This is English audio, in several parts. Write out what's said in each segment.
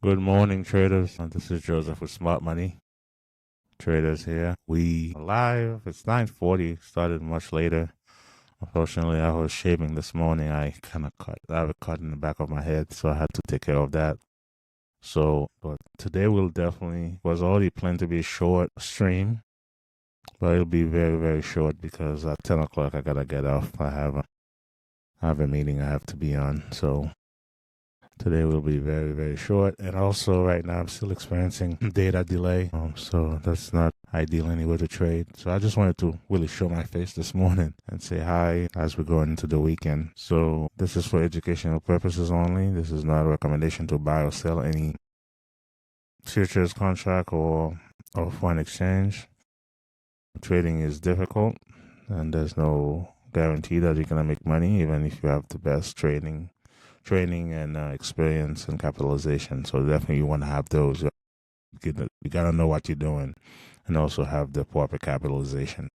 Good morning, traders. This is Joseph with Smart Money Traders here. We are live. It's 9:40. Started much later. Unfortunately, I was shaving this morning. I have a cut in the back of my head, so I had to take care of that. But today was already planned to be a short stream, but it'll be very, very short because at 10 o'clock I gotta get off. I have a meeting I have to be on. So today will be very, very short. And also right now I'm still experiencing data delay. So that's not ideal anywhere to trade. So I just wanted to really show my face this morning and say hi as we go into the weekend. So this is for educational purposes only. This is not a recommendation to buy or sell any futures contract or foreign exchange. Trading is difficult and there's no guarantee that you're going to make money even if you have the best training and experience and capitalization. So definitely you want to have those. You got to know what you're doing and also have the proper capitalization.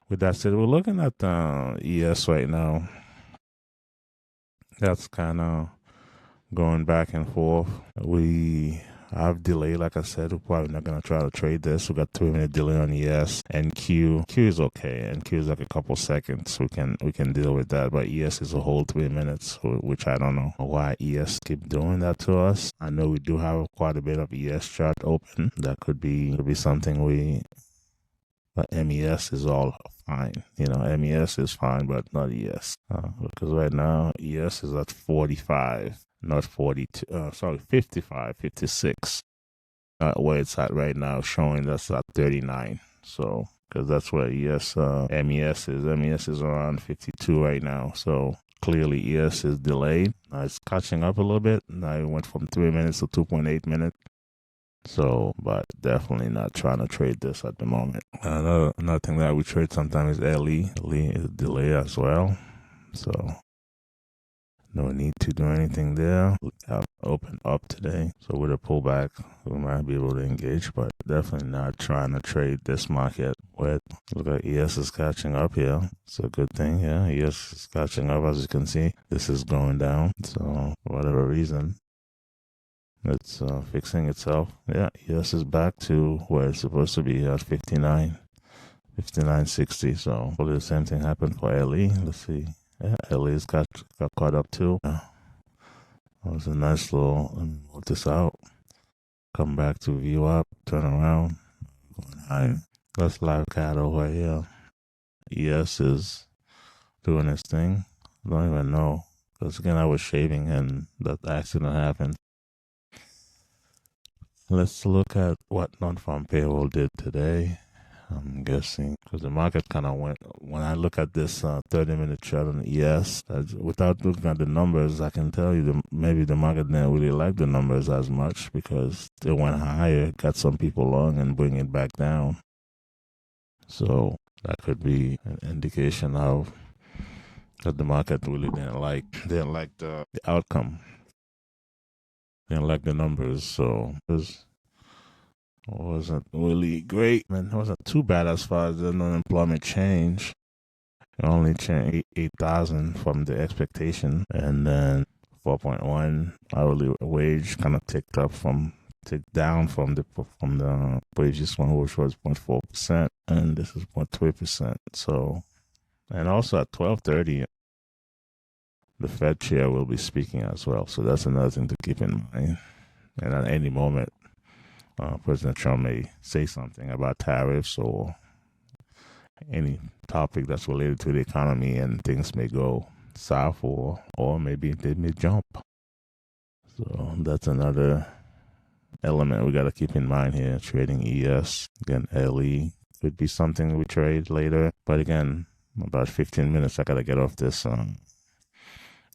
With that said, we're looking at ES right now. That's kind of going back and forth. We have delay, like I said. We're probably not going to try to trade this. We got 3-minute delay on ES and Q. Q is okay, and Q is like a couple seconds. We can deal with that. But ES is a whole 3 minutes, which I don't know why ES keep doing that to us. I know we do have quite a bit of ES chart open. That could be something But MES is all fine. MES is fine, but not ES. Because right now, ES is at 45, not 42. 55, 56. Where it's at right now, showing that's at 39. So, because that's where MES is. MES is around 52 right now. So, clearly, ES is delayed. It's catching up a little bit. Now it went from 3 minutes to 2.8 minutes. So, but definitely not trying to trade this at the moment. Another thing that we trade sometimes is LE. LE is delay as well. So, no need to do anything there. We have opened up today. So, with a pullback, we might be able to engage, but definitely not trying to trade this market. Look at ES is catching up here. It's a good thing. Yeah, ES is catching up. As you can see, this is going down. So, for whatever reason, it's fixing itself. Yeah, ES is back to where it's supposed to be at 59.60. So hopefully the same thing happened for LE. Let's see. Yeah, LE's got caught up too. Yeah. That was a nice little, let me move this out. Come back to view up, turn around, going higher. Let's live cat over here. ES is doing its thing. I don't even know. Because again, I was shaving and that accident happened. Let's look at what Non-Farm Payroll did today. I'm guessing because the market kind of went. When I look at this 30-minute chart on ES, without looking at the numbers, I can tell you maybe the market didn't really like the numbers as much because it went higher, got some people long, and bring it back down. So that could be an indication of that the market really didn't like the outcome. Didn't like the numbers, so it wasn't really great. It wasn't too bad as far as the unemployment change. It only changed 8,000 from the expectation, and then 4.1 hourly wage kind of ticked down from the previous one, which was 0.4%, and this is 0.3%. So, and also at 12:30, the Fed Chair will be speaking as well. So that's another thing to keep in mind. And at any moment, President Trump may say something about tariffs or any topic that's related to the economy, and things may go south or maybe they may jump. So that's another element we got to keep in mind here. Trading ES, again, LE could be something we trade later. But again, about 15 minutes, I got to get off this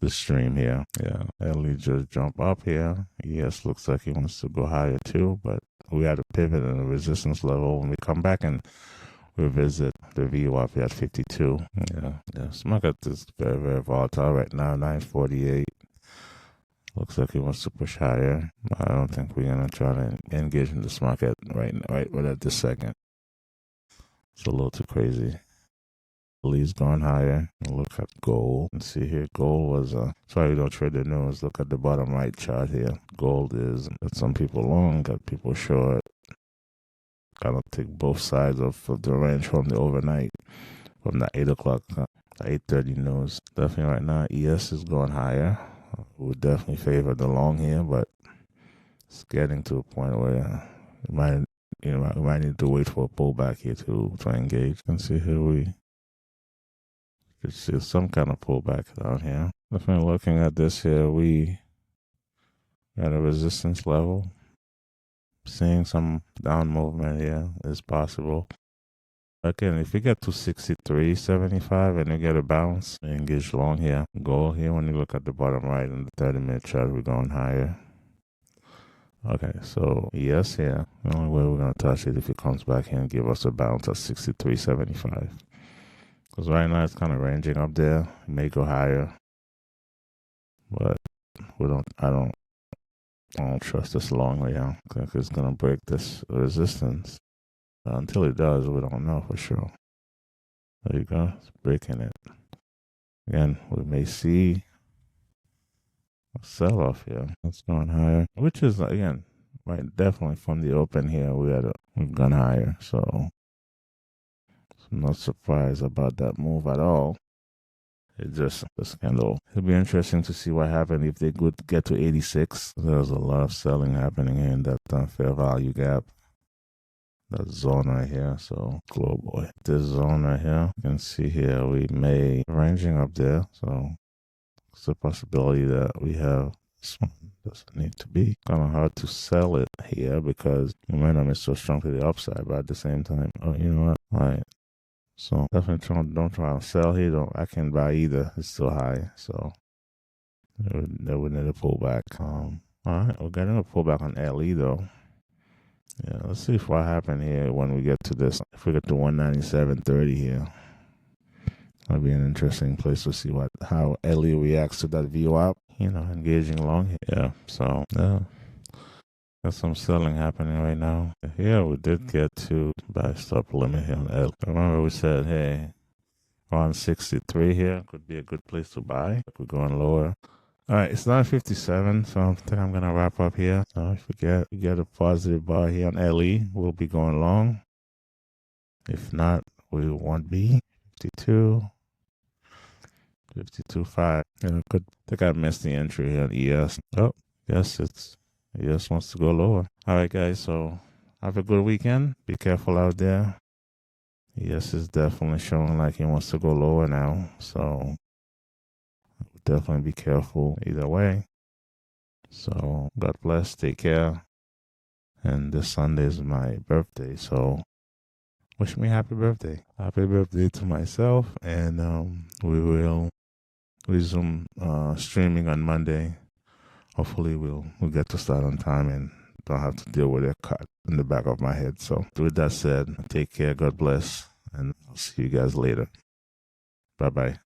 stream here. Yeah, LE just jump up here. ES looks like he wants to go higher too, but we had a pivot and a resistance level. When we come back and revisit the VWAP at 52. Yeah. This market is very, very volatile right now, 948. Looks like he wants to push higher. I don't think we're going to try to engage in this market right at this second. It's a little too crazy. Lee's gone higher. Look at gold. And see here, gold was sorry we don't trade the news. Look at the bottom right chart here. Gold is got some people long, got people short. Kind of take both sides of the range from the overnight, from the 8 o'clock, 8:30 news. Definitely right now, ES is going higher. We would definitely favor the long here, but it's getting to a point where we might need to wait for a pullback here to engage. You can see here we could see some kind of pullback down here. Definitely looking at this here, we got a resistance level. Seeing some down movement here is possible. Again, if you get to 63.75 and you get a bounce, engage long here. Gold here, when you look at the bottom right in the 30-minute chart, we're going higher. Okay, so yes here. The only way we're going to touch it if it comes back here and give us a bounce at 63.75. Because right now it's kind of ranging up there. It may go higher. But I don't trust this long way out. I think it's going to break this resistance. Until it does, we don't know for sure. There you go. It's breaking it. Again, we may see a sell-off here. It's going higher. Which is, again, right, definitely from the open here, we've gone higher. So I'm not surprised about that move at all. It's just a scandal. It'll be interesting to see what happens if they could get to 86. There's a lot of selling happening here in that fair value gap. That zone right here. So, global. This zone right here, you can see here we may ranging up there. So, it's a possibility that we have this one. Doesn't need to be. Kind of hard to sell it here because momentum is so strong to the upside, but at the same time, oh, you know what? All right. So definitely don't try to sell here. I can't buy either. It's still high. So they would need a pullback. All right, we're getting a pullback on LE though. Yeah, let's see if what happened here when we get to this. If we get to 197.30 here, that'll be an interesting place to see how LE reacts to that VWAP. Engaging long here. Yeah. So yeah. Got some selling happening right now. Here we did get to buy stop limit here on L. Remember we said, hey, around 63 here could be a good place to buy. We're going lower. All right, it's 9:57, so I think I'm going to wrap up here. If we get a positive bar here on LE, we'll be going long. If not, we won't be. 52, 52.5. I think I missed the entry here on ES. Oh, yes, ES wants to go lower. All right, guys, so have a good weekend. Be careful out there. ES is definitely showing like he wants to go lower now, so definitely be careful either way. So God bless, take care. And this Sunday is my birthday, so wish me happy birthday. Happy birthday to myself, and we will resume streaming on Monday. Hopefully we'll get to start on time and don't have to deal with a cut in the back of my head. So with that said, take care, God bless, and I'll see you guys later. Bye-bye.